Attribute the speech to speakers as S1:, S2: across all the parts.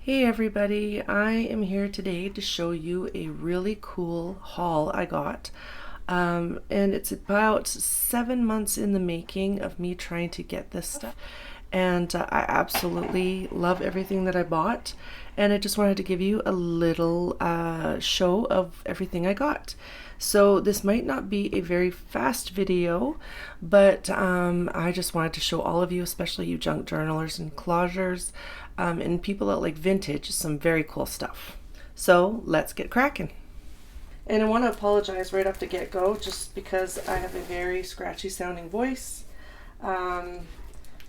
S1: Hey everybody, I am here today to show you a really cool haul I got. And it's about 7 months in the making of me trying to get this stuff. And I absolutely love everything that I bought. And I just wanted to give you a little show of everything I got. So this might not be a very fast video, but I just wanted to show all of you, especially you junk journalers and collagers, and people that like vintage, some very cool stuff. So let's get cracking. And I want to apologize right off the get-go just because I have a very scratchy sounding voice. I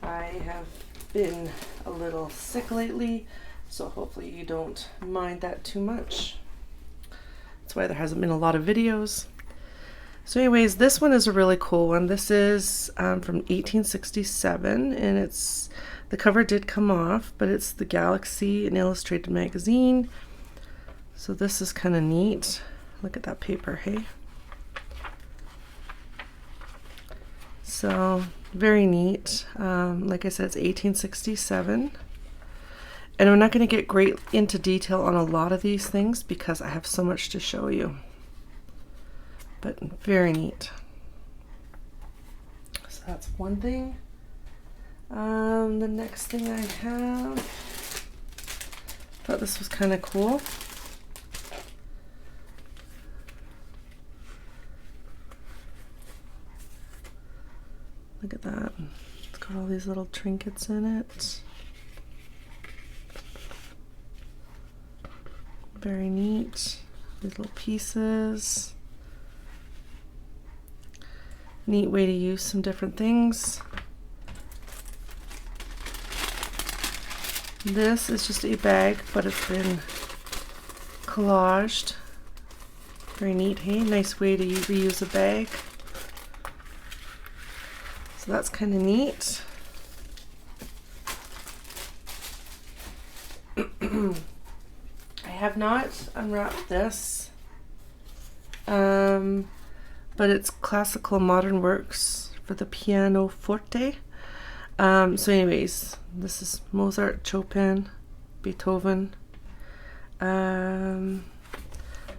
S1: have been a little sick lately, so hopefully you don't mind that too much. That's why there hasn't been a lot of videos. So anyways, this one is a really cool one. This is from 1867, and it's, the cover did come off, but it's the Galaxy, an illustrated magazine. So this is kind of neat. Look at that paper, hey? So very neat. Like I said, it's 1867. And I'm not going to get great into detail on a lot of these things because I have so much to show you. But very neat. So that's one thing. The next thing I have, thought this was kind of cool. Look at that. It's got all these little trinkets in it. Very neat. These little pieces. Neat way to use some different things. This is just a bag, but it's been collaged. Very neat, hey? Nice way to reuse a bag. So that's kind of neat. I have not unwrapped this, but it's classical modern works for the pianoforte. So anyways, this is Mozart, Chopin, Beethoven.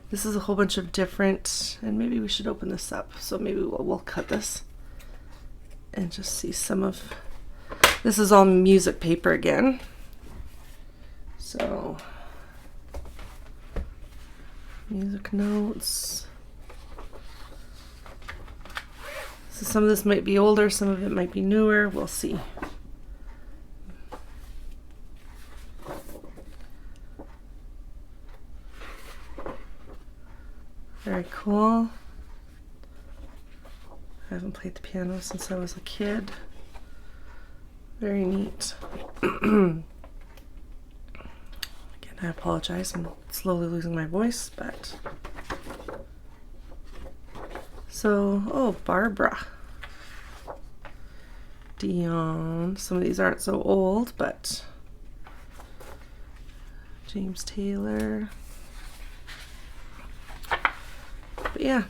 S1: This is a whole bunch of different, and maybe we should open this up. So maybe we'll cut this and just see some of, this is all music paper again. So music notes. So some of this might be older, some of it might be newer. We'll see. Very cool. I haven't played the piano since I was a kid. Very neat. Again, I apologize. I'm slowly losing my voice, but so, oh, Barbara. Dion. Some of these aren't so old, but James Taylor. But yeah,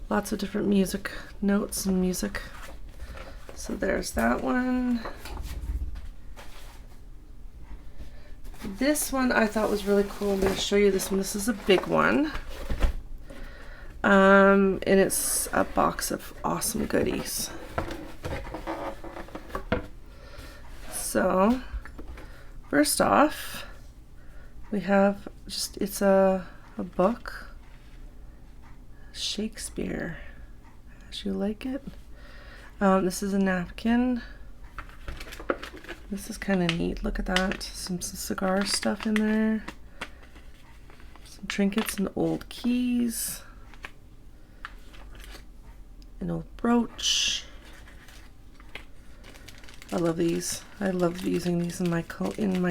S1: lots of different music notes and music. So there's that one. This one I thought was really cool. I'm going to show you this one. This is a big one. And it's a box of awesome goodies. So, first off, we have just, it's a book. Shakespeare, As You Like It. This is a napkin. This is kind of neat. Look at that. Some cigar stuff in there. Some trinkets and old keys. An old brooch. I love these. I love using these in my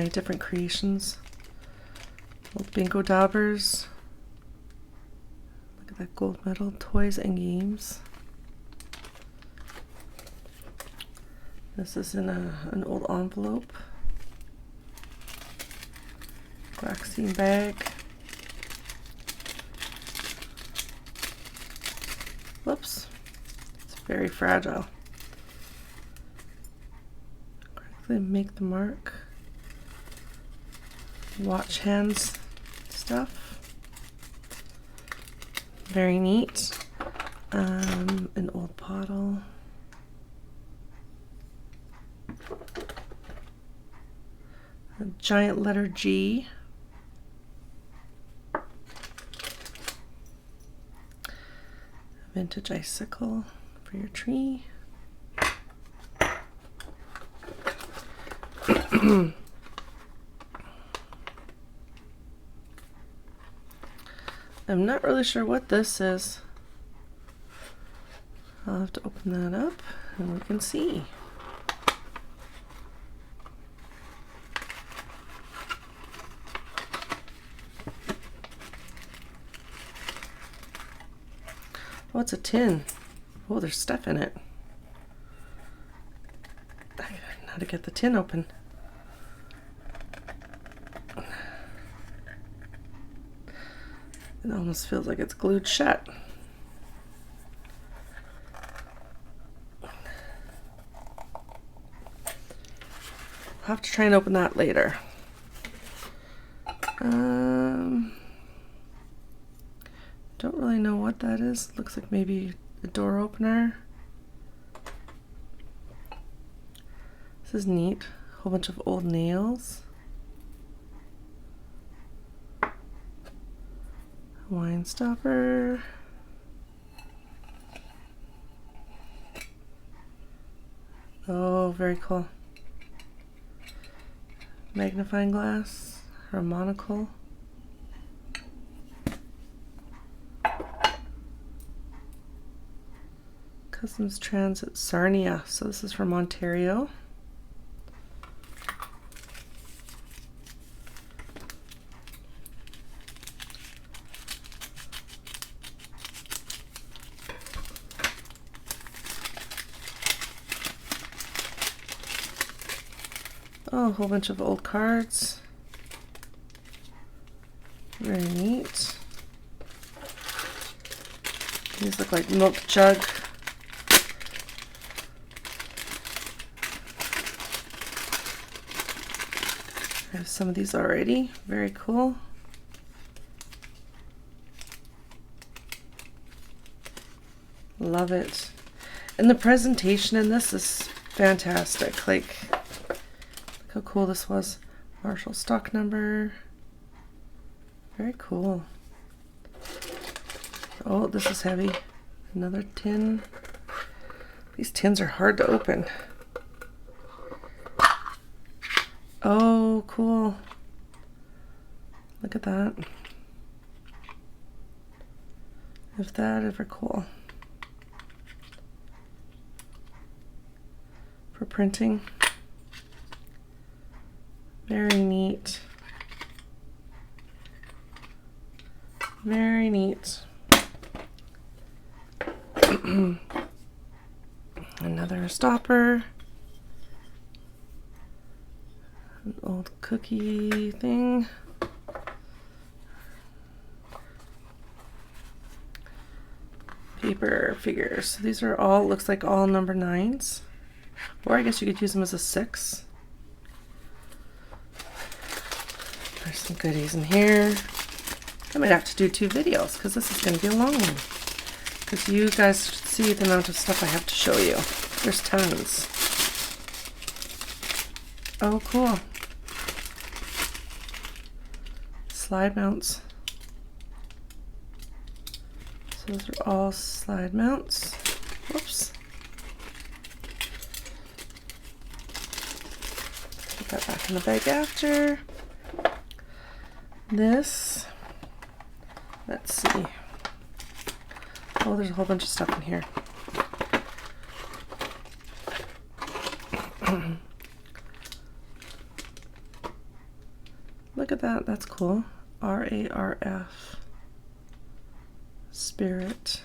S1: different creations. Old bingo daubers. Look at that gold medal. Toys and games. This is in an old envelope. Vaccine bag. Whoops. It's very fragile. Correctly make the mark. watch hands stuff. Very neat. An old bottle. A giant letter G. A vintage icicle for your tree. I'm not really sure what this is. I'll have to open that up and we can see. Oh, it's a tin. Oh, there's stuff in it. I don't know how to get the tin open. It almost feels like it's glued shut. I'll have to try and open that later. Don't really know what that is. Looks like maybe a door opener. This is neat. A whole bunch of old nails. Wine stopper. Oh, very cool. Magnifying glass, or monocle. Customs Transit Sarnia. So this is from Ontario. Oh, a whole bunch of old cards. Very neat. These look like milk jug. I have some of these already. Very cool. Love it. And the presentation in this is fantastic. Like, how cool this was. Marshall stock number. Very cool. Oh, this is heavy. Another tin. These tins are hard to open. Oh, cool. Look at that. If that ever cool. For printing. Very neat. Very neat. Another stopper. An old cookie thing. Paper figures. So these are all, looks like all number 9s. Or I guess you could use them as a 6. There's some goodies in here. I might have to do 2 videos because this is going to be a long one. Because you guys should see the amount of stuff I have to show you. There's tons. Oh, cool. Slide mounts. So those are all slide mounts. Whoops. Put that back in the bag after. This, let's see. Oh, there's a whole bunch of stuff in here. Look at that, that's cool. RARF. Spirit.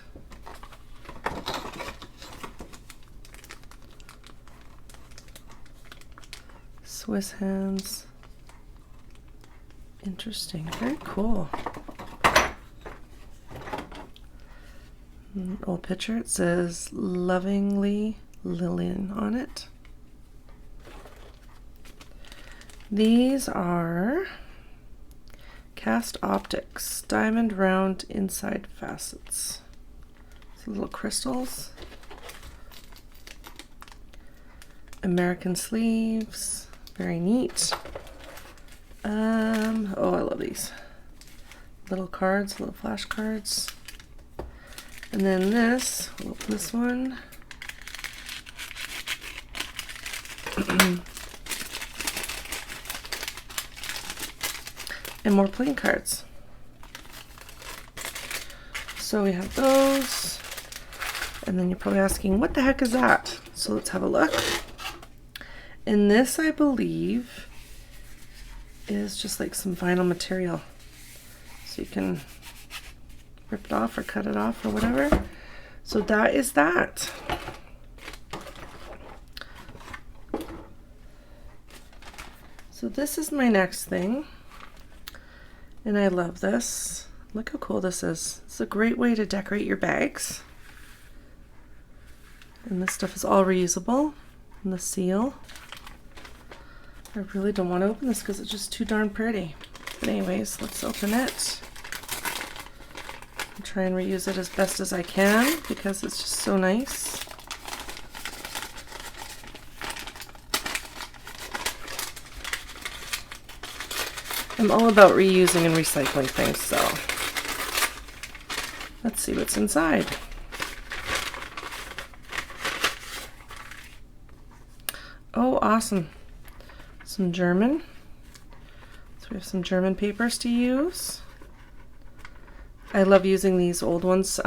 S1: Swiss hands. Interesting, very cool. An old picture, it says Lovingly Lillian on it. Cast Optics, diamond round inside facets. So little crystals. American sleeves, very neat. Oh, I love these. Little cards, little flashcards. And then this, we'll open this one. And more playing cards. So we have those. And then you're probably asking, what the heck is that? So let's have a look. And this, I believe, is just like some vinyl material. So you can rip it off or cut it off or whatever. So that is that. So this is my next thing. And I love this. Look how cool this is. It's a great way to decorate your bags. And this stuff is all reusable. And the seal. I really don't want to open this because it's just too darn pretty. But anyways, let's open it. I'll try and reuse it as best as I can because it's just so nice. I'm all about reusing and recycling things, so let's see what's inside. Oh, awesome. Some German. So we have some German papers to use. I love using these old ones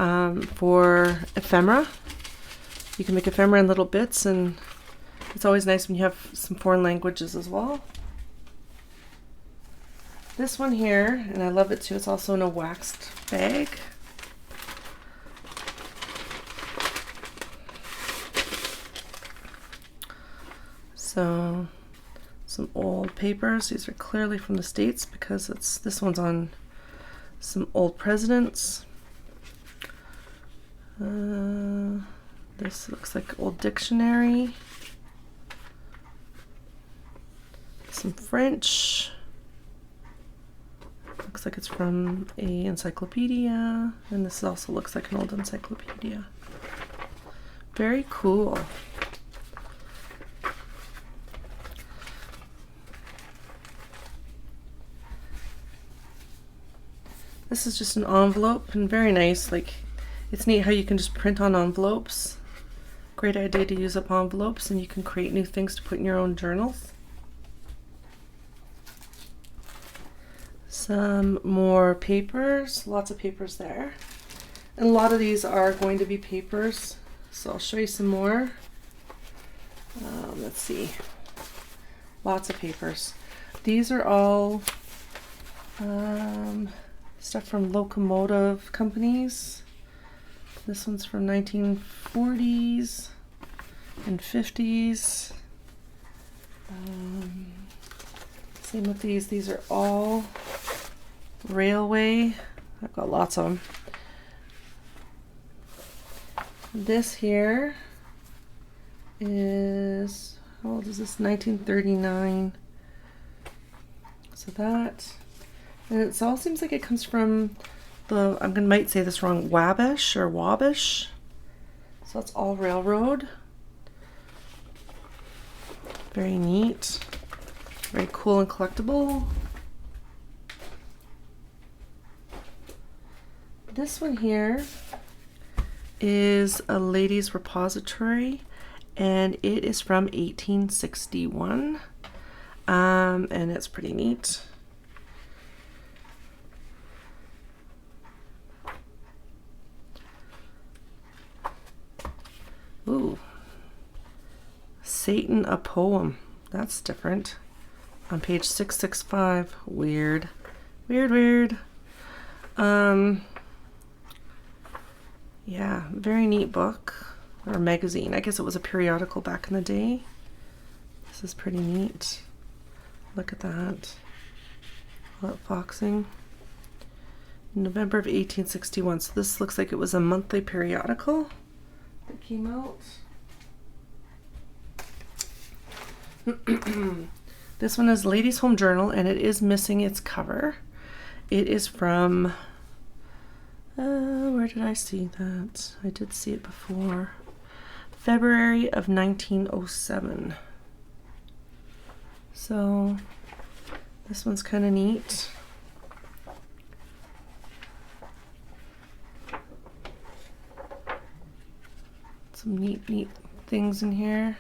S1: for ephemera. You can make ephemera in little bits, and it's always nice when you have some foreign languages as well. This one here, and I love it too, it's also in a waxed bag. So, some old papers. These are clearly from the States because this one's on some old presidents. This looks like old dictionary. Some French. Looks like it's from a encyclopedia, and this also looks like an old encyclopedia. Very cool. This is just an envelope, and very nice. Like, it's neat how you can just print on envelopes. Great idea to use up envelopes, and you can create new things to put in your own journals. Some more papers, lots of papers there. And a lot of these are going to be papers, so I'll show you some more. Let's see, lots of papers. These are all stuff from locomotive companies. This one's from 1940s and 50s. Same with these are all railway. I've got lots of them. This here is, how old is this? 1939. So that, and it all seems like it comes from the, might say this wrong, Wabash or Wabash. So that's all railroad. Very neat. Very cool and collectible. This one here is a ladies' repository, and it is from 1861, and it's pretty neat. Ooh, Satan, a poem. That's different. On page 665. Weird. Weird. Yeah, very neat book, or magazine. I guess it was a periodical back in the day. This is pretty neat. Look at that. Foxing. November of 1861. So this looks like it was a monthly periodical that came out. This one is Ladies' Home Journal, and it is missing its cover. it is from, where did I see that? I did see it before. February of 1907. So this one's kind of neat. Some neat things in here.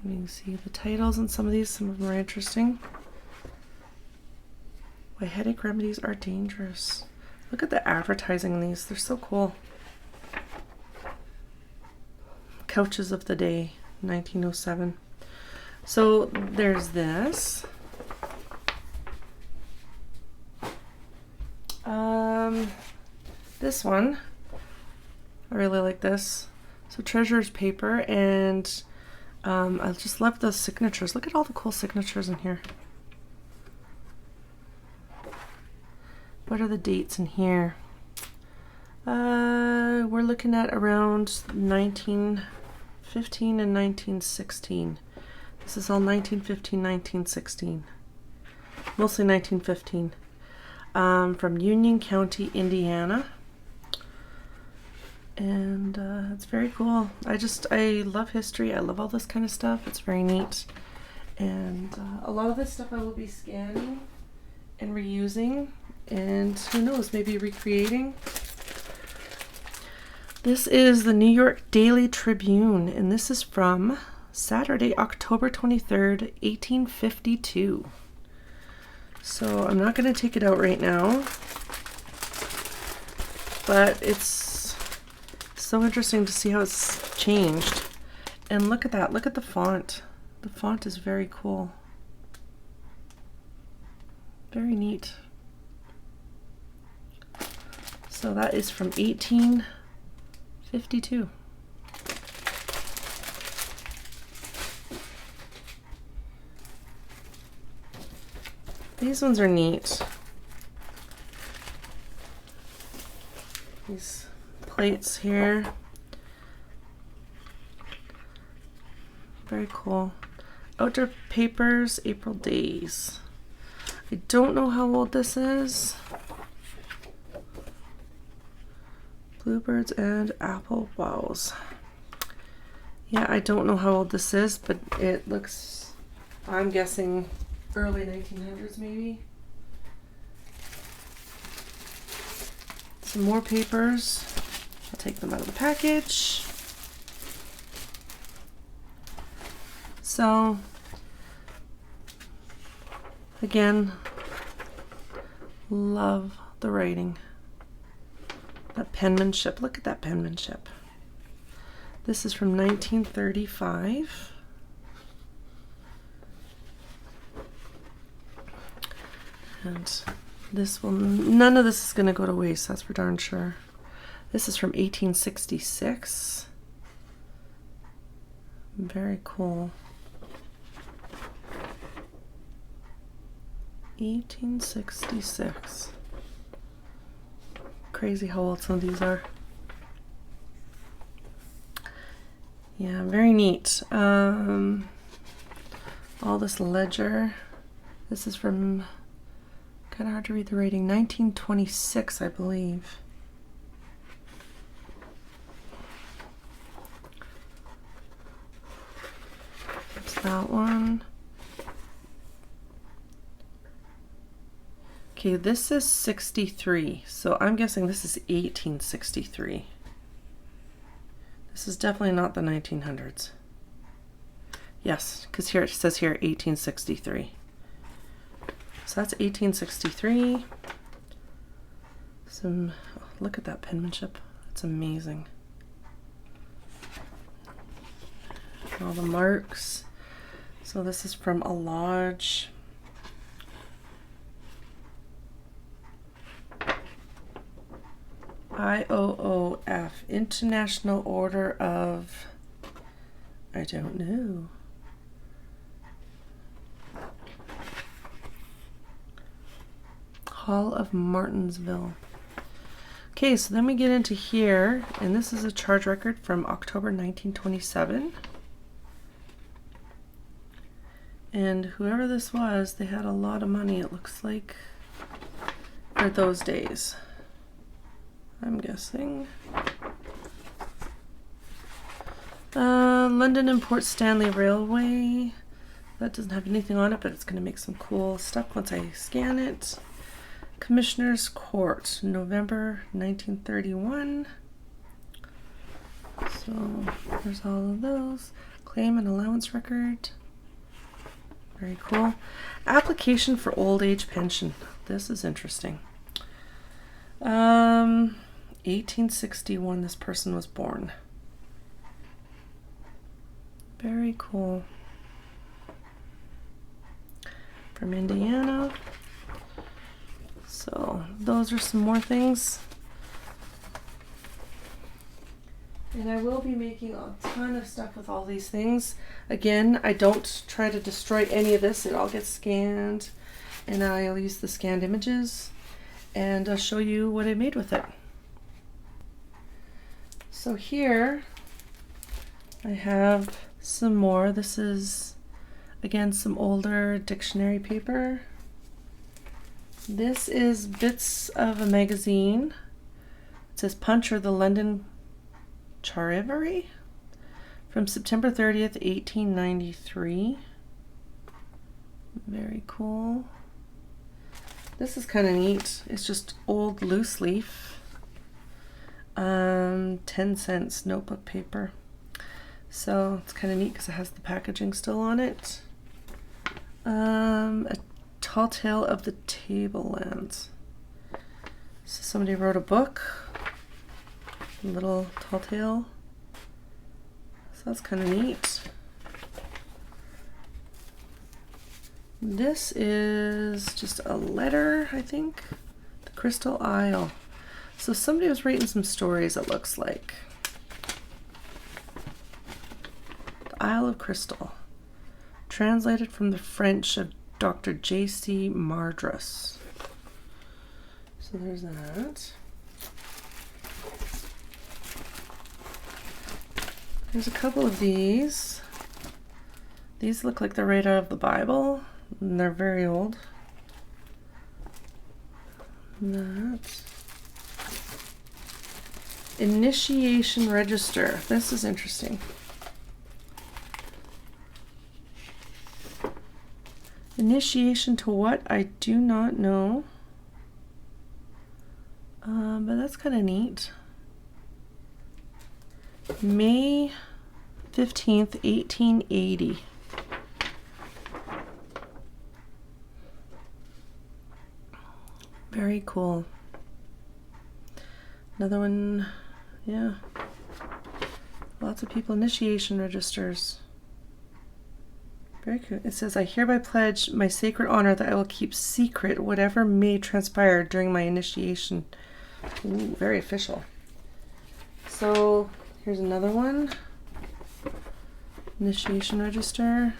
S1: You can see the titles on some of these. Some of them are interesting. Why headache remedies are dangerous. Look at the advertising on these. They're so cool. Couches of the Day, 1907. So there's this. This one, I really like this. So Treasurer's paper, and I just love those signatures. Look at all the cool signatures in here. What are the dates in here? We're looking at around 1915 and 1916. This is all 1915, 1916. Mostly 1915. From Union County, Indiana. And it's very cool. I love history. I love all this kind of stuff. It's very neat. And a lot of this stuff I will be scanning and reusing. And who knows, maybe recreating. This is the New York Daily Tribune. And this is from Saturday, October 23rd, 1852. So I'm not going to take it out right now. But it's so interesting to see how it's changed. And look at that. Look at the font. The font is very cool. Very neat. So that is from 1852. These ones are neat. These plates here. Very cool. Outdoor Papers, April Days. I don't know how old this is. Bluebirds and Apple Wows. Yeah, I don't know how old this is, but it looks, I'm guessing early 1900s maybe. Some more papers. I'll take them out of the package. So, again, love the writing. That penmanship. Look at that penmanship. This is from 1935. And this will, none of this is going to go to waste, that's for darn sure. This is from 1866. Very cool. 1866. Crazy how old some of these are. Yeah, very neat. All this ledger. This is from, kind of hard to read the rating, 1926, I believe. That's that one. Okay, this is 63, so I'm guessing this is 1863. This is definitely not the 1900s. Yes, because here it says here 1863. So that's 1863. Some, oh, look at that penmanship. It's amazing. All the marks. So this is from a lodge. IOOF, International Order of, I don't know. Hall of Martinsville. Okay, so then we get into here, and this is a charge record from October 1927. And whoever this was, they had a lot of money, it looks like, for those days, I'm guessing. London and Port Stanley Railway. That doesn't have anything on it, but it's going to make some cool stuff once I scan it. Commissioner's Court, November 1931. So there's all of those. Claim and allowance record. Very cool. Application for old age pension. This is interesting. 1861 this person was born. Very cool. From Indiana. So those are some more things. And I will be making a ton of stuff with all these things. Again, I don't try to destroy any of this. It all gets scanned, and I'll use the scanned images, and I'll show you what I made with it. So here I have some more. This is, again, some older dictionary paper. This is bits of a magazine. It says Punch or the London Charivari from September 30th, 1893. Very cool. This is kind of neat. It's just old loose leaf. 10 cents notebook paper. So it's kind of neat because it has the packaging still on it. A Tall Tale of the Tablelands. So somebody wrote a book. A little tall tale. So that's kind of neat. This is just a letter, I think. The Crystal Isle. So somebody was writing some stories, it looks like. The Isle of Crystal. Translated from the French of Dr. J.C. Mardrus. So there's that. There's a couple of these. These look like they're right out of the Bible, and they're very old. That. Initiation register. This is interesting. Initiation to what? I do not know. But that's kind of neat. May 15th, 1880. Very cool. Another one, yeah. Lots of people, initiation registers. Very cool. It says, I hereby pledge my sacred honor that I will keep secret whatever may transpire during my initiation. Ooh, very official. So, here's another one. Initiation register.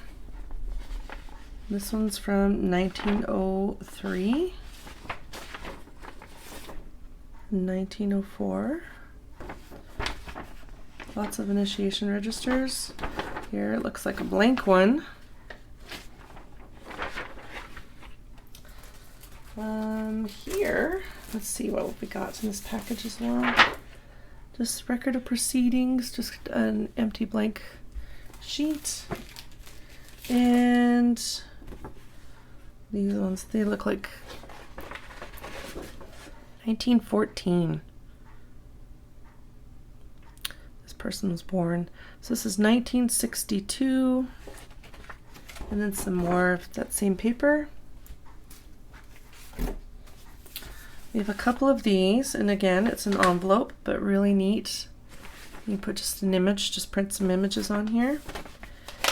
S1: This one's from 1903. 1904. Lots of initiation registers. Here it looks like a blank one. Here, let's see what we got in this package as well. Just record of proceedings, just an empty blank sheet. And these ones, they look like 1914. This person was born. So this is 1962. And then some more of that same paper. We have a couple of these, and again, it's an envelope, but really neat. You put just an image, just print some images on here.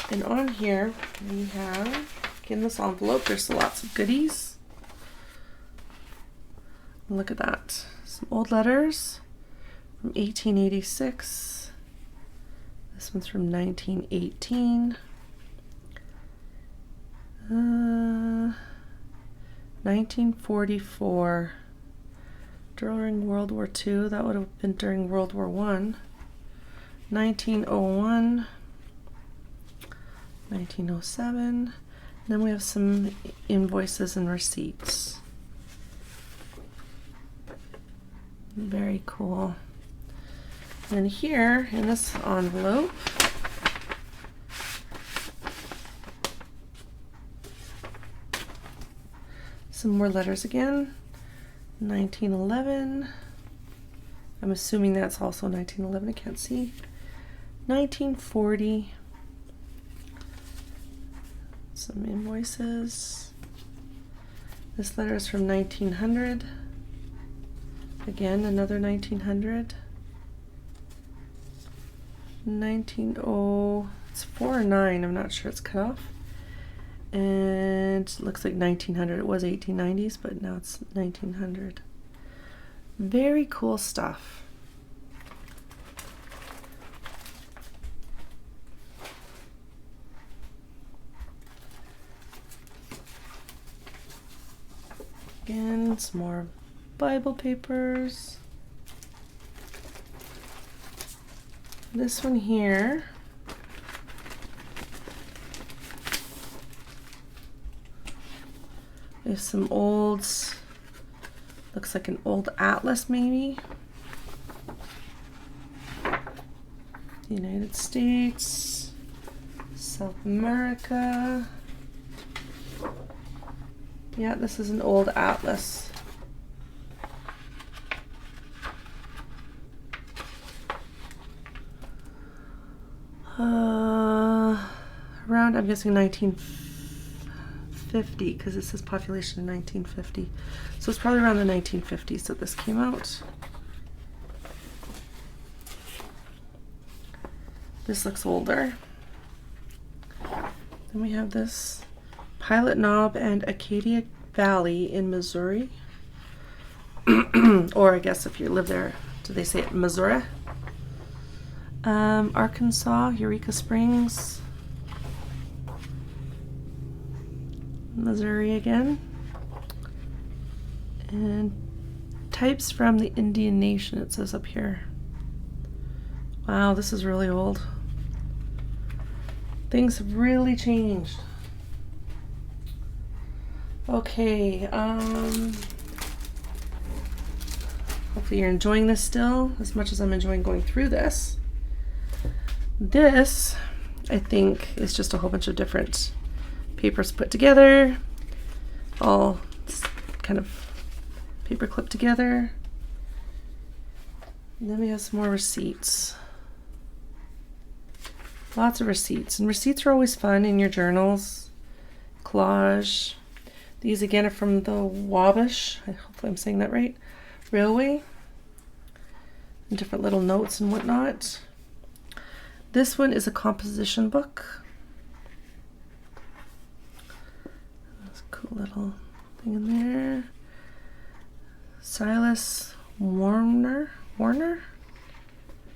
S1: And on here, we have, in this envelope, there's lots of goodies. Look at that. Some old letters from 1886. This one's from 1918. 1944. During World War II, that would have been during World War I. 1901, 1907, Then we have some invoices and receipts. Very cool. And here in this envelope, some more letters again. 1911. I'm assuming that's also 1911. I can't see. 1940. Some invoices. This letter is from 1900. Again, another 1900. 19, it's 4 or 9. I'm not sure, it's cut off. And it looks like 1900. It was 1890s, but now it's 1900. Very cool stuff. Again, some more Bible papers. This one here is some olds. Looks like an old atlas, maybe. United States, South America. Yeah, this is an old atlas. Around, I'm guessing 1950, because this is population in 1950. So it's probably around the 1950s that this came out. This looks older. Then we have this Pilot Knob and Acadia Valley in Missouri. Or I guess if you live there, do they say it Missouri? Arkansas, Eureka Springs, Missouri again, and types from the Indian Nation, it says up here. Wow, this is really old. Things have really changed. Okay, hopefully you're enjoying this still as much as I'm enjoying going through this. This, I think, is just a whole bunch of different papers put together, all kind of paper clipped together. And then we have some more receipts. Lots of receipts, and receipts are always fun in your journals. Collage. These again are from the Wabash, hopefully I'm saying that right, Railway. And different little notes and whatnot. This one is a composition book. There's a cool little thing in there. Silas Warner,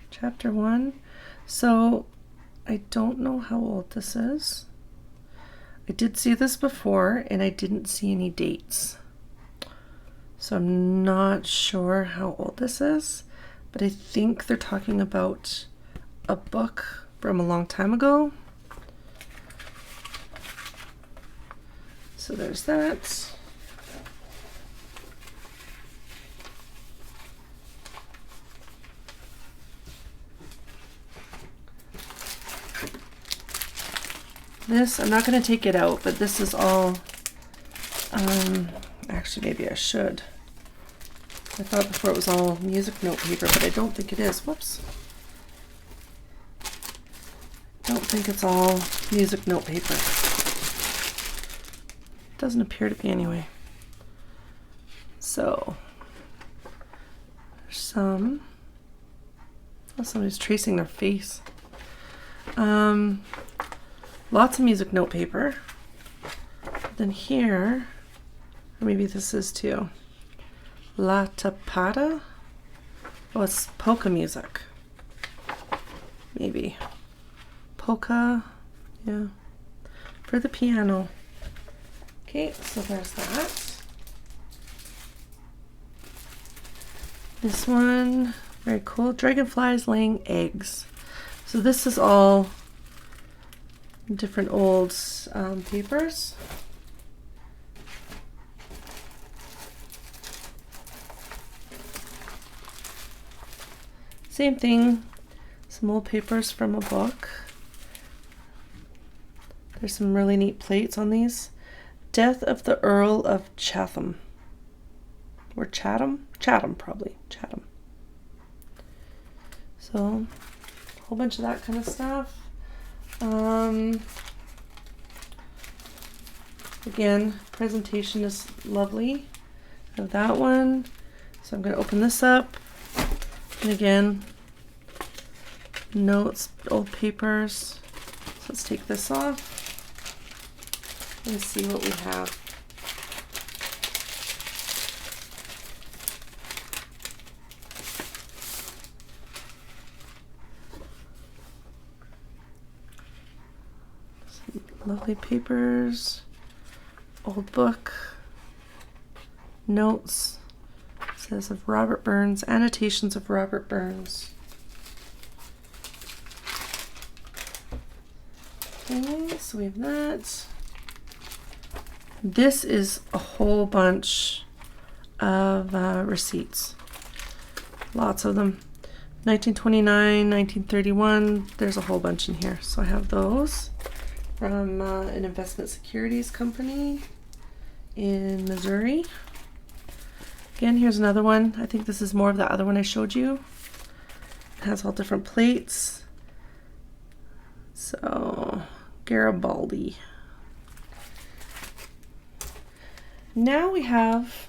S1: Chapter 1. So I don't know how old this is. I did see this before and I didn't see any dates. So I'm not sure how old this is, but I think they're talking about a book from a long time ago. So there's that. This, I'm not going to take it out, but this is all, actually maybe I should. I thought before it was all music note paper, but I don't think it is. Whoops. Don't think it's all music note paper. Doesn't appear to be anyway. So, there's some, oh, somebody's tracing their face. Lots of music note paper. Then here, or maybe this is too, La Tapada. Oh, it's polka music. Maybe. Polka, yeah, for the piano. Okay, so there's that. This one, very cool. Dragonflies laying eggs. So this is all different old papers. Same thing, some old papers from a book. There's some really neat plates on these. Death of the Earl of Chatham. Or Chatham? Chatham, probably. Chatham. So, a whole bunch of that kind of stuff. Again, presentation is lovely. I have that one. So I'm going to open this up. And again, notes, old papers. So let's take this off and see what we have. Some lovely papers, old book, notes. It says of Robert Burns, annotations of Robert Burns. Okay, so we have that. This is a whole bunch of receipts. Lots of them. 1929, 1931, there's a whole bunch in here. So I have those from an investment securities company in Missouri. Again, here's another one. I think this is more of the other one I showed you. It has all different plates. So, Garibaldi. Now we have,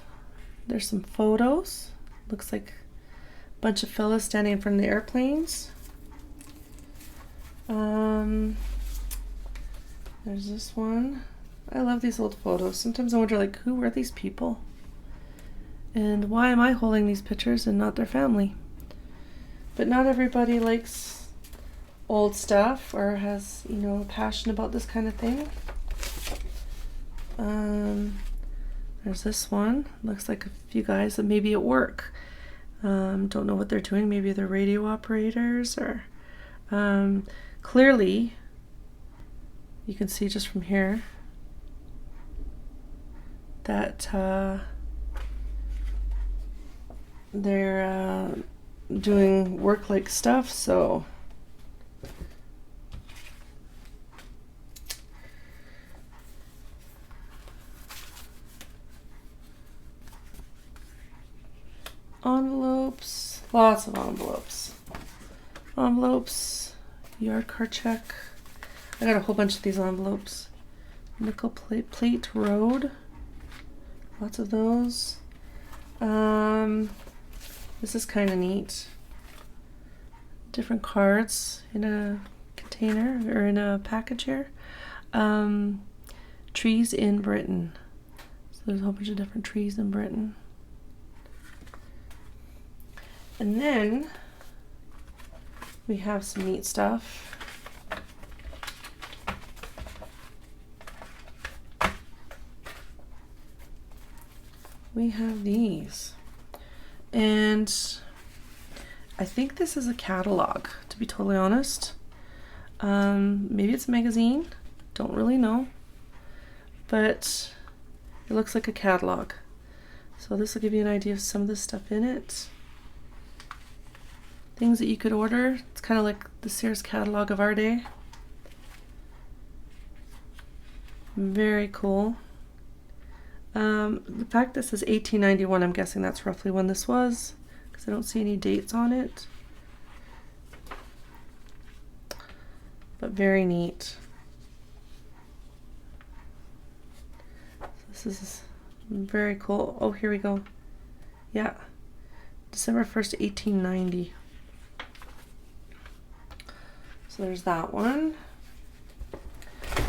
S1: there's some photos. Looks like a bunch of fellas standing in front of the airplanes. There's this one. I love these old photos. Sometimes I wonder, like, who were these people? And why am I holding these pictures and not their family? But not everybody likes old stuff or has, you know, a passion about this kind of thing. There's this one. Looks like a few guys that maybe at work. Don't know what they're doing. Maybe they're radio operators or clearly you can see just from here that they're doing work-like stuff, so envelopes, lots of envelopes, yard car check. I got a whole bunch of these envelopes. Nickel plate road, lots of those. This is kind of neat. Different cards in a container or in a package here. Trees in Britain. So there's a whole bunch of different trees in Britain. And then we have some neat stuff. We have these. And I think this is a catalog, to be totally honest. Maybe it's a magazine, don't really know. But it looks like a catalog. So this will give you an idea of some of the stuff in it. Things that you could order. It's kind of like the Sears catalog of our day. Very cool. The fact this is 1891, I'm guessing that's roughly when this was, because I don't see any dates on it. But very neat. This is very cool. Oh, here we go. Yeah. December 1st, 1890. So there's that one.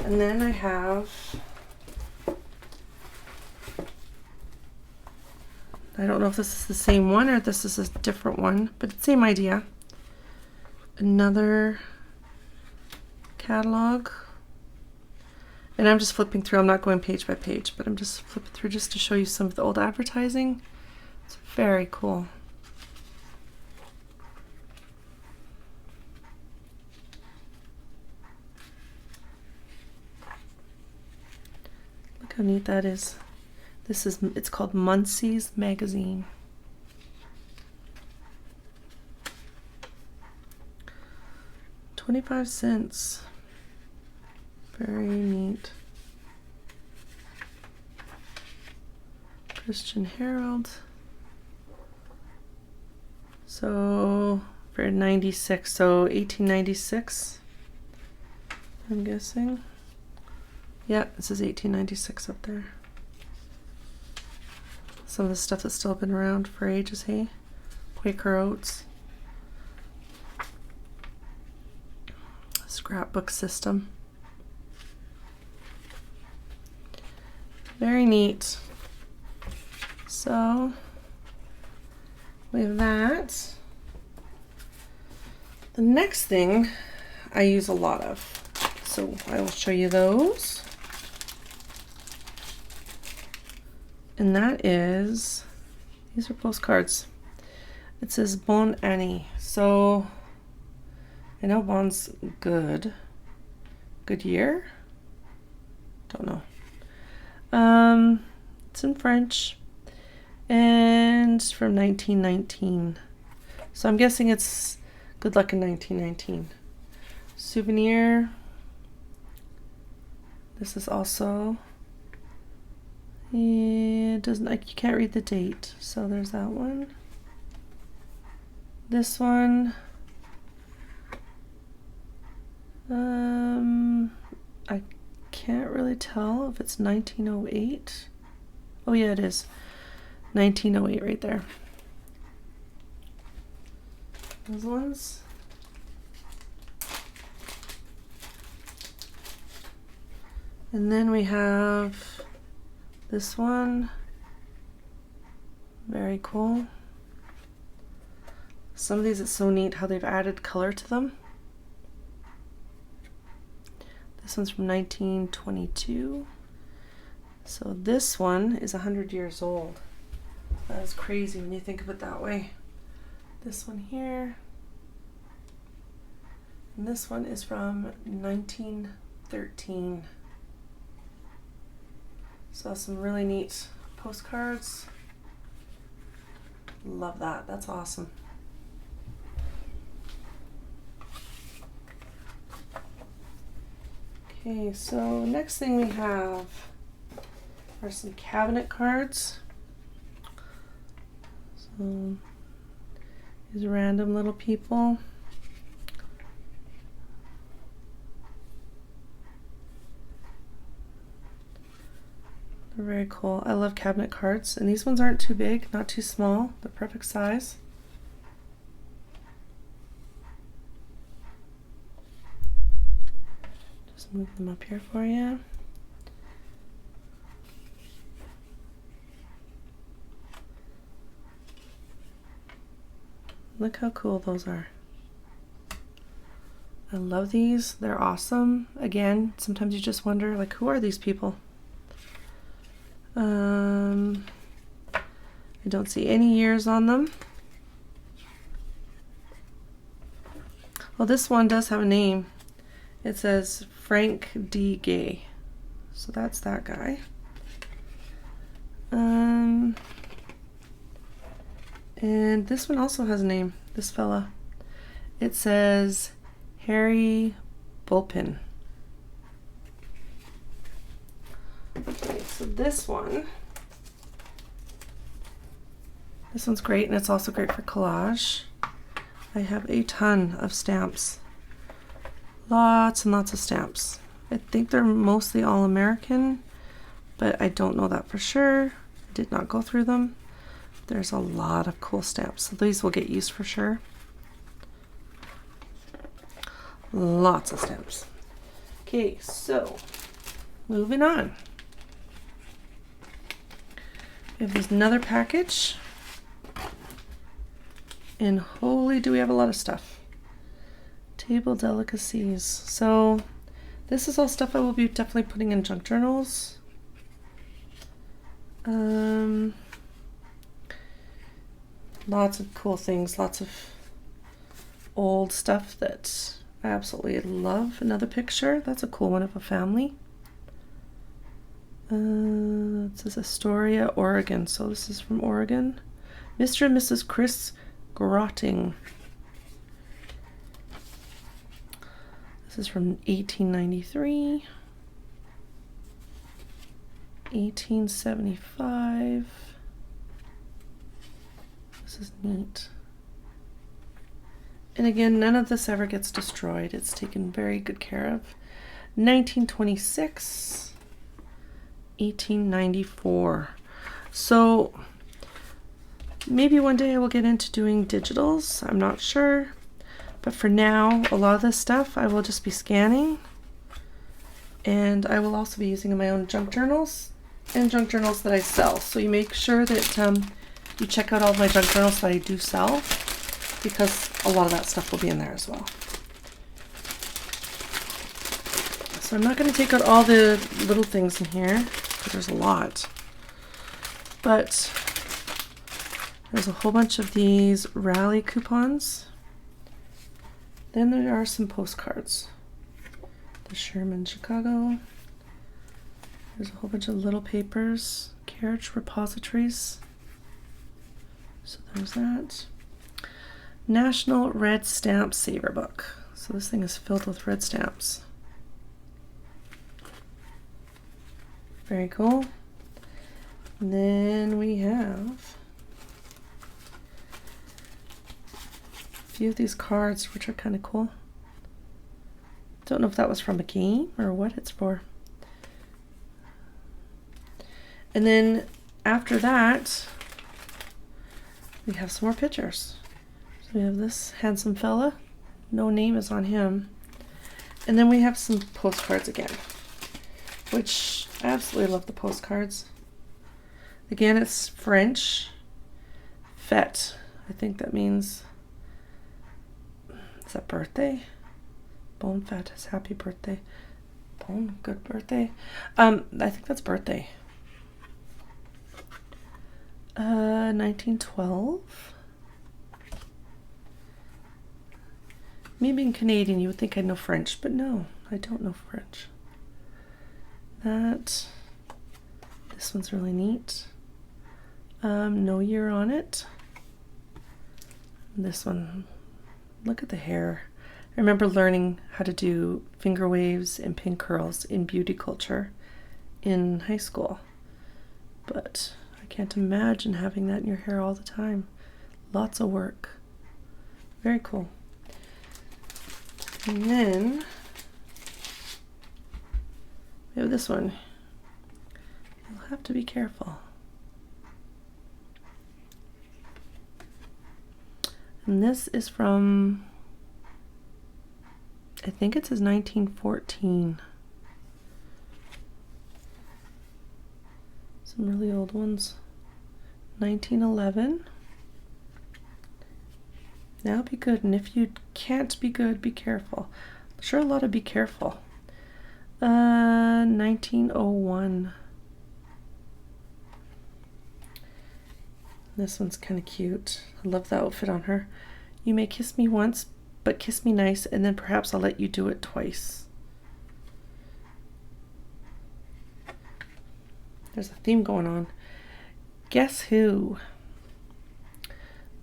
S1: And then I have, I don't know if this is the same one or if this is a different one, but same idea. Another catalog. And I'm just flipping through, I'm not going page by page, but I'm just flipping through just to show you some of the old advertising. It's very cool. how neat that is. It's called Muncie's Magazine. $0.25. Very neat. Christian Herald. So for 96, so 1896, I'm guessing. Yeah, it says 1896 up there. Some of the stuff that's still been around for ages, hey? Quaker Oats. Scrapbook system. Very neat. So we have that. The next thing I use a lot of, so I will show you those. And that is, these are postcards. It says Bonne Année. So I know Bon's good. Good year? Don't know. It's in French and from 1919. So I'm guessing it's good luck in 1919. Souvenir. This is also, it doesn't, like, you can't read the date. So there's that one. This one, I can't really tell if it's 1908. Oh yeah, it is 1908 right there. Those ones. And then we have this one. Very cool. Some of these, it's so neat how they've added color to them. This one's from 1922. So this one is 100 years old. That is crazy when you think of it that way. This one here. And this one is from 1913. So some really neat postcards. Love that. That's awesome. Okay, so next thing we have are some cabinet cards. So these random little people. They're very cool. I love cabinet cards, and these ones aren't too big, not too small. They're perfect size. Just move them up here for you. Look how cool those are. I love these. They're awesome. Again, sometimes you just wonder, like, who are these people? I don't see any years on them. Well, this one does have a name. It says Frank D. Gay. So that's that guy. And this one also has a name, this fella. It says Harry Bullpin. Okay, so this one's great, and it's also great for collage. I have a ton of stamps. Lots and lots of stamps. I think they're mostly all American, but I don't know that for sure. I did not go through them. There's a lot of cool stamps, so these will get used for sure. Lots of stamps. Okay, so moving on. We have this another package, and holy do we have a lot of stuff. Table delicacies. So this is all stuff I will be definitely putting in junk journals. Lots of cool things, lots of old stuff that I absolutely love. Another picture, that's a cool one of a family. It says Astoria, Oregon. So this is from Oregon. Mr. and Mrs. Chris Grotting. This is from 1893. 1875. This is neat. And again, none of this ever gets destroyed. It's taken very good care of. 1926. 1894. So maybe one day I will get into doing digitals. I'm not sure. But for now, a lot of this stuff I will just be scanning. And I will also be using my own junk journals and junk journals that I sell. So you make sure that you check out all of my junk journals that I do sell, because a lot of that stuff will be in there as well. So I'm not going to take out all the little things in here, because there's a lot. But there's a whole bunch of these rally coupons. Then there are some postcards. The Sherman, Chicago. There's a whole bunch of little papers. Carriage repositories. So there's that. National Red Stamp Saver Book. So this thing is filled with red stamps. Very cool. And then we have a few of these cards, which are kind of cool. Don't know if that was from a game or what it's for. And then after that, we have some more pictures. So we have this handsome fella. No name is on him. And then we have some postcards again, which I absolutely love the postcards. Again, it's French. Fête. I think that means, is that birthday? Bon fête is happy birthday. Bon, good birthday. I think that's birthday. 1912. Me being Canadian, you would think I know French, but no, I don't know French. This one's really neat. No year on it. This one, look at the hair. I remember learning how to do finger waves and pin curls in beauty culture in high school, but I can't imagine having that in your hair all the time. Lots of work. Very cool. And then we have this one. You'll have to be careful. And this is from, I think it says 1914. Some really old ones. 1911. Now be good, and if you can't be good, be careful. Sure, a lot of be careful. 1901. This one's kind of cute. I love the outfit on her. You may kiss me once, but kiss me nice, and then perhaps I'll let you do it twice. There's a theme going on. Guess who?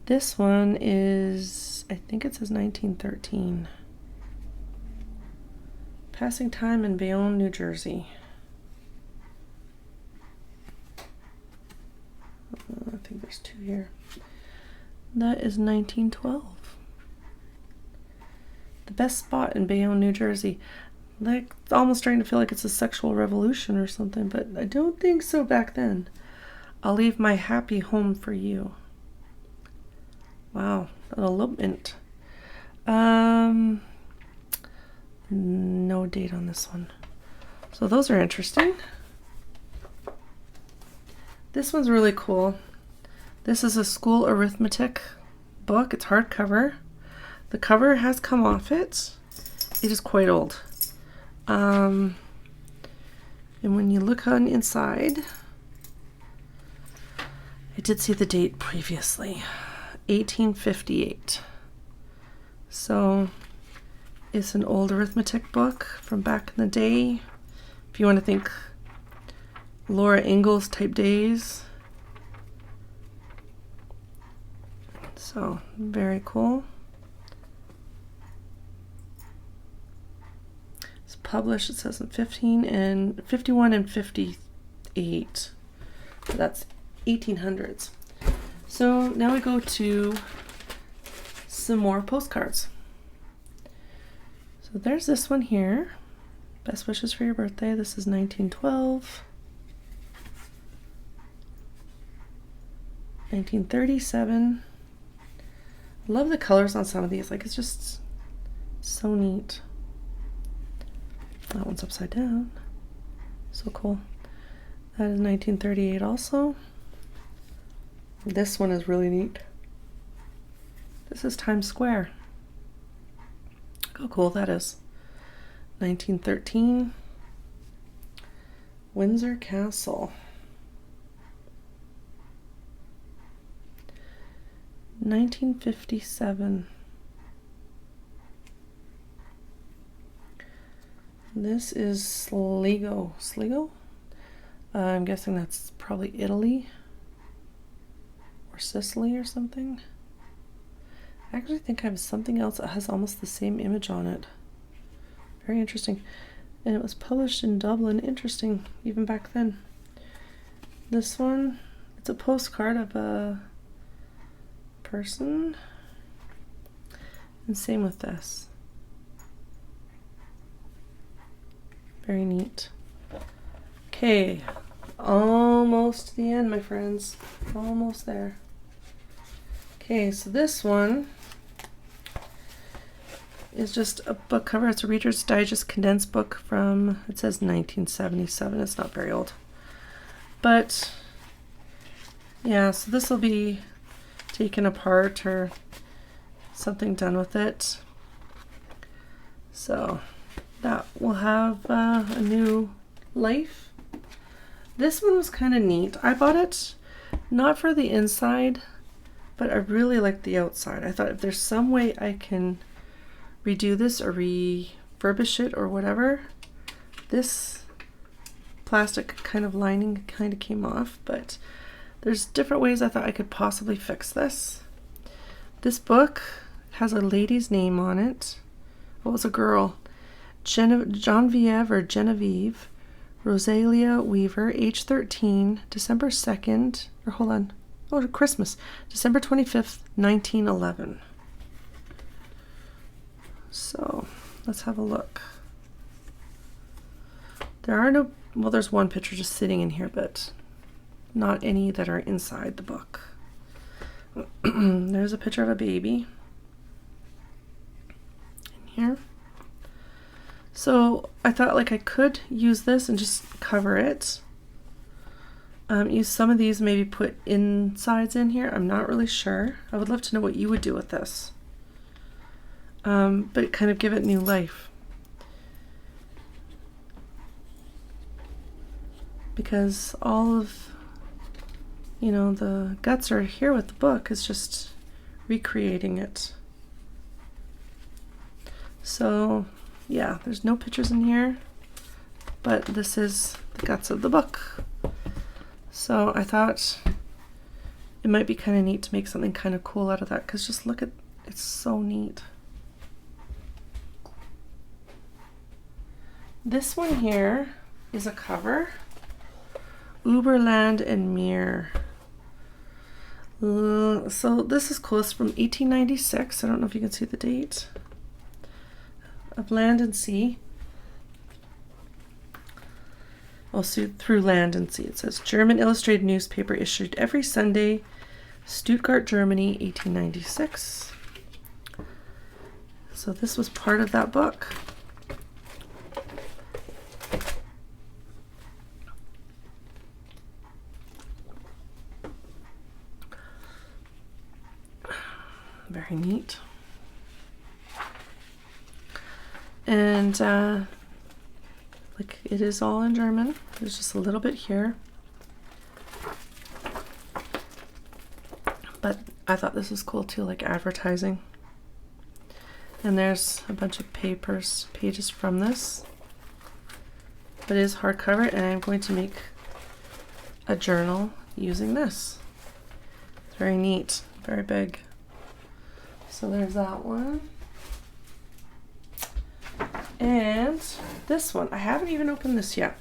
S1: This one is, I think it says 1913. Passing Time in Bayonne, New Jersey. I think there's two here. That is 1912. The best spot in Bayonne, New Jersey. Like, almost starting to feel like it's a sexual revolution or something, but I don't think so back then. I'll leave my happy home for you. Wow, an elopement. No date on this one. So those are interesting. This one's really cool. This is a school arithmetic book. It's hardcover. The cover has come off it. It is quite old. And when you look on inside, I did see the date previously. 1858. So it's an old arithmetic book from back in the day. If you want to think Laura Ingalls type days. So very cool. It's published, it says in 51 and 58. So that's 1800s. So now we go to some more postcards. So there's this one here. Best wishes for your birthday. This is 1912. 1937. I love the colors on some of these. Like, it's just so neat. That one's upside down. So cool. That is 1938 also. This one is really neat. This is Times Square. Look how cool that is. 1913. Windsor Castle. 1957. This is Sligo. Sligo? I'm guessing that's probably Italy or Sicily or something. I actually think I have something else that has almost the same image on it. Very interesting. And it was published in Dublin. Interesting, even back then. This one, it's a postcard of a person. And same with this. Very neat. Okay, almost to the end, my friends. Almost there. Okay, so this one is just a book cover. It's a Reader's Digest condensed book from, it says 1977. It's not very old. But yeah, so this will be taken apart or something done with it. So that will have a new life. This one was kind of neat. I bought it not for the inside, but I really like the outside. I thought if there's some way I can redo this or refurbish it or whatever. This plastic kind of lining kind of came off, but there's different ways I thought I could possibly fix this. This book has a lady's name on it. Oh, it was a girl. Genevieve Rosalia Weaver, age 13, December 2nd, or hold on, oh, Christmas, December 25th, 1911. So let's have a look. There are no, well, there's one picture just sitting in here, but not any that are inside the book. There's a picture of a baby in here. So I thought like I could use this and just cover it. Use some of these, maybe put insides in here. I'm not really sure. I would love to know what you would do with this. But kind of give it new life. Because all of, you know, the guts are here with the book. Is just recreating it. So yeah, there's no pictures in here, but this is the guts of the book. So I thought it might be kind of neat to make something kind of cool out of that, because just look at, it's so neat. This one here is a cover. Uberland and Mir. So this is cool. It's from 1896. I don't know if you can see the date. Of Land and Sea. Also through Land and Sea. It says German illustrated newspaper issued every Sunday, Stuttgart, Germany, 1896. So this was part of that book. Very neat. And like it is all in German. There's just a little bit here. But I thought this was cool too, like advertising. And there's a bunch of pages from this. But it is hardcover, and I'm going to make a journal using this. It's very neat, very big. So there's that one. And this one, I haven't even opened this yet.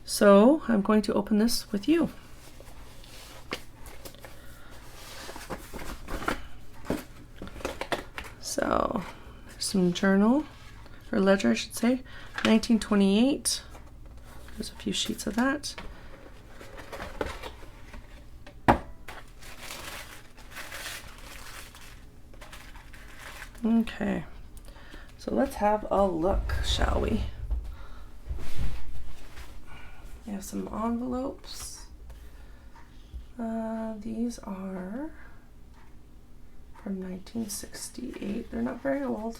S1: So I'm going to open this with you. So there's some journal, or ledger I should say, 1928. There's a few sheets of that. Okay, so let's have a look, shall we? We have some envelopes. These are from 1968. They're not very old.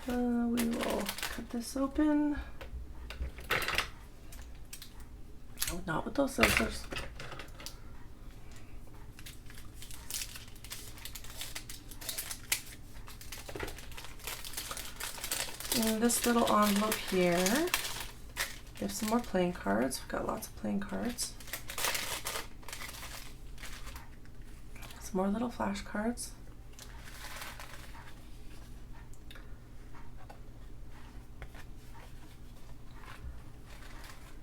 S1: We will cut this open. Oh, not with those scissors. In this little envelope here, we have some more playing cards. We've got lots of playing cards. Some more little flashcards.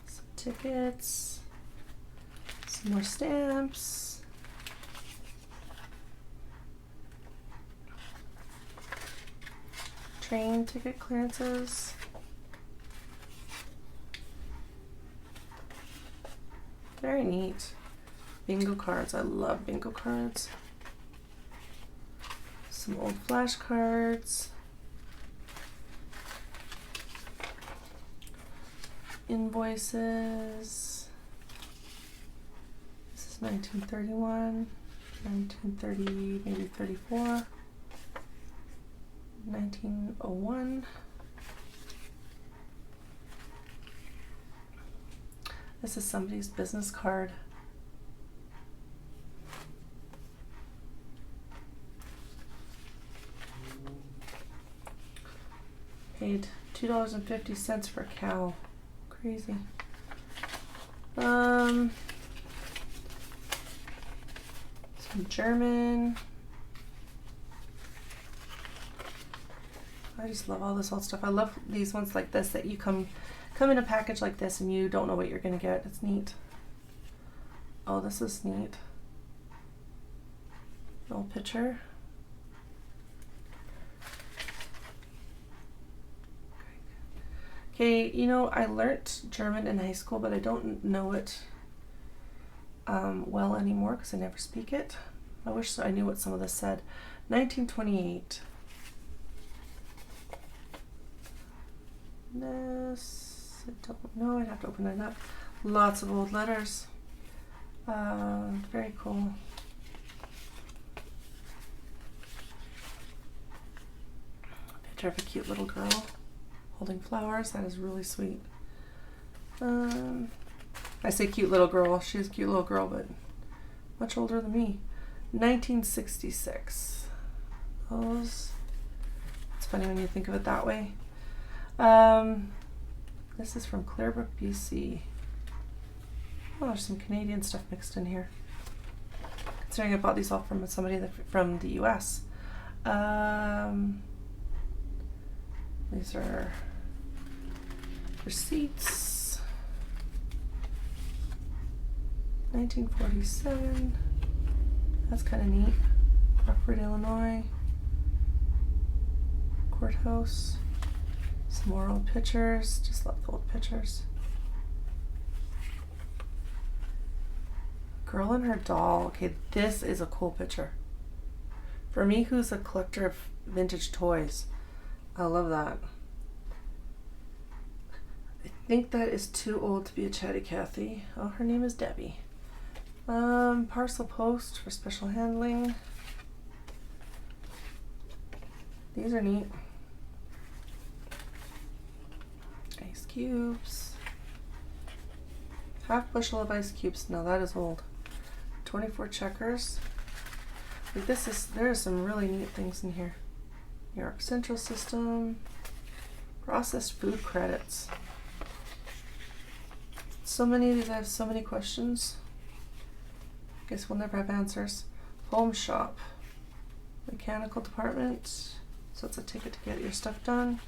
S1: Some tickets. Some more stamps. Train ticket clearances. Very neat. Bingo cards. I love bingo cards. Some old flashcards. Invoices. This is 1931, 1930, maybe 34. 1901. This is somebody's business card. Paid $2.50 for a cow. Crazy. Some German. I just love all this old stuff. I love these ones like this that you come in a package like this and you don't know what you're gonna get. It's neat. Oh, this is neat. An old picture. Okay, you know, I learnt German in high school, but I don't know it well anymore because I never speak it. I wish I knew what some of this said. 1928. This, I don't know, I'd have to open it up. Lots of old letters. Very cool. A picture of a cute little girl holding flowers. That is really sweet. I say cute little girl. She's a cute little girl, but much older than me. 1966. Those. It's funny when you think of it that way. This is from Clairbrook, BC. Oh, there's some Canadian stuff mixed in here. Considering I bought these all from somebody from the US. These are receipts. 1947. That's kind of neat. Rockford, Illinois. Courthouse. Some more old pictures. Just love the old pictures. Girl and her doll. Okay, this is a cool picture. For me, who's a collector of vintage toys, I love that. I think that is too old to be a Chatty Cathy. Oh, her name is Debbie. Parcel post for special handling. These are neat. Ice cubes. Half bushel of ice cubes. Now that is old. 24 checkers. Like there are some really neat things in here. New York Central System. Processed food credits. So many of these, I have so many questions. Guess we'll never have answers. Home shop. Mechanical department. So it's a ticket to get your stuff done.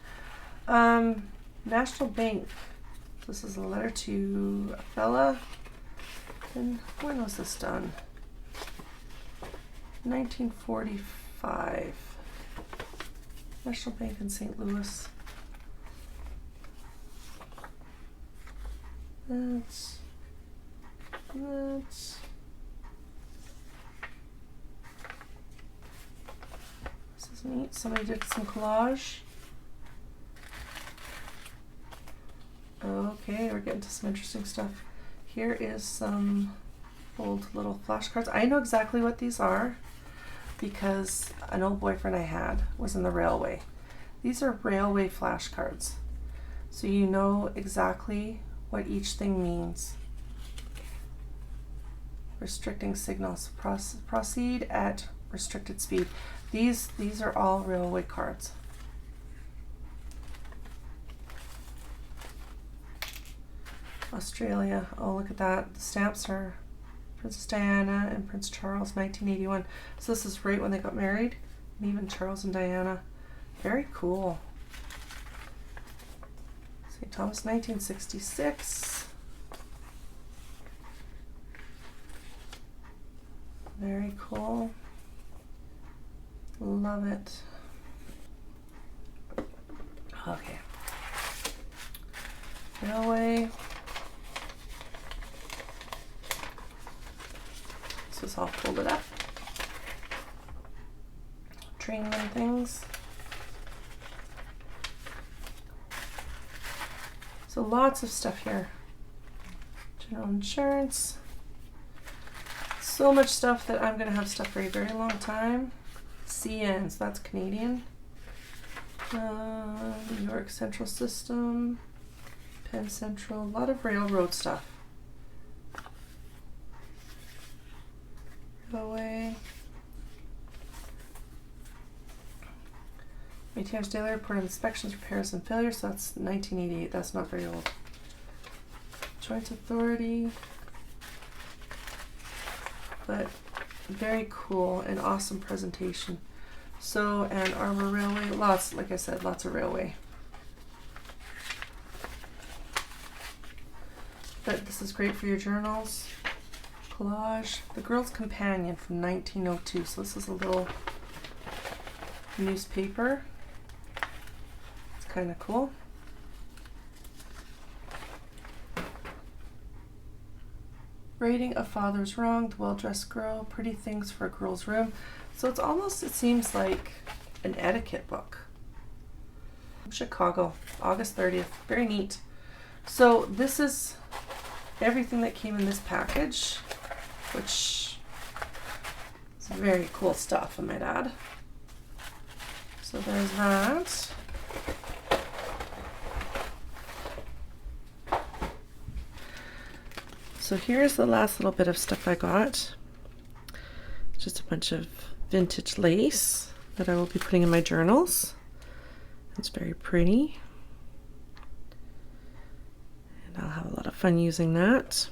S1: National Bank. This is a letter to a fella. And when was this done? 1945. National Bank in St. Louis. That's this is neat. Somebody did some collage. Okay, we're getting to some interesting stuff. Here is some old little flashcards. I know exactly what these are because an old boyfriend I had was in the railway. These are railway flashcards. So you know exactly what each thing means. Restricting signals. Proceed at restricted speed. These are all railway cards. Australia. Oh, look at that. The stamps are Princess Diana and Prince Charles, 1981. So this is right when they got married. And even Charles and Diana. Very cool. St. Thomas, 1966. Very cool. Love it. Okay. Railway. This is all folded up. Trainman things. So lots of stuff here. General insurance. So much stuff that I'm going to have stuff for a very long time. CNs, that's Canadian. New York Central System. Penn Central, a lot of railroad stuff. Railway. Maintainers Daily Report of Inspections, Repairs, and Failures. So that's 1988. That's not very old. Joint Authority. But very cool and awesome presentation. So, and Arbor Railway. Lots, like I said, lots of railway. But this is great for your journals. Collage. The Girl's Companion from 1902. So this is a little newspaper. It's kind of cool. Rating a Father's Wrong, The Well-Dressed Girl, Pretty Things for a Girl's Room. So it's almost, it seems like an etiquette book. Chicago, August 30th. Very neat. So this is everything that came in this package, which is very cool stuff, I might add. So there's that. So here's the last little bit of stuff I got. Just a bunch of vintage lace that I will be putting in my journals. It's very pretty. And I'll have a lot of fun using that.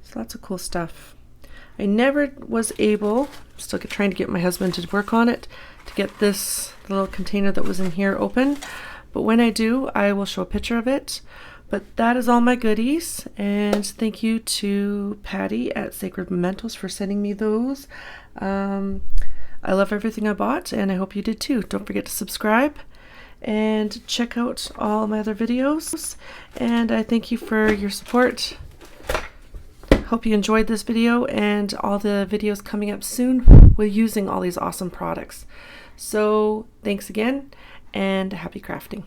S1: So lots of cool stuff. I never was able, still trying to get my husband to work on it, to get this little container that was in here open. But when I do, I will show a picture of it. But that is all my goodies, and thank you to Patty at Sacred Mementos for sending me those. I love everything I bought, and I hope you did too. Don't forget to subscribe and check out all my other videos, and I thank you for your support. Hope you enjoyed this video and all the videos coming up soon with using all these awesome products. So thanks again, and happy crafting.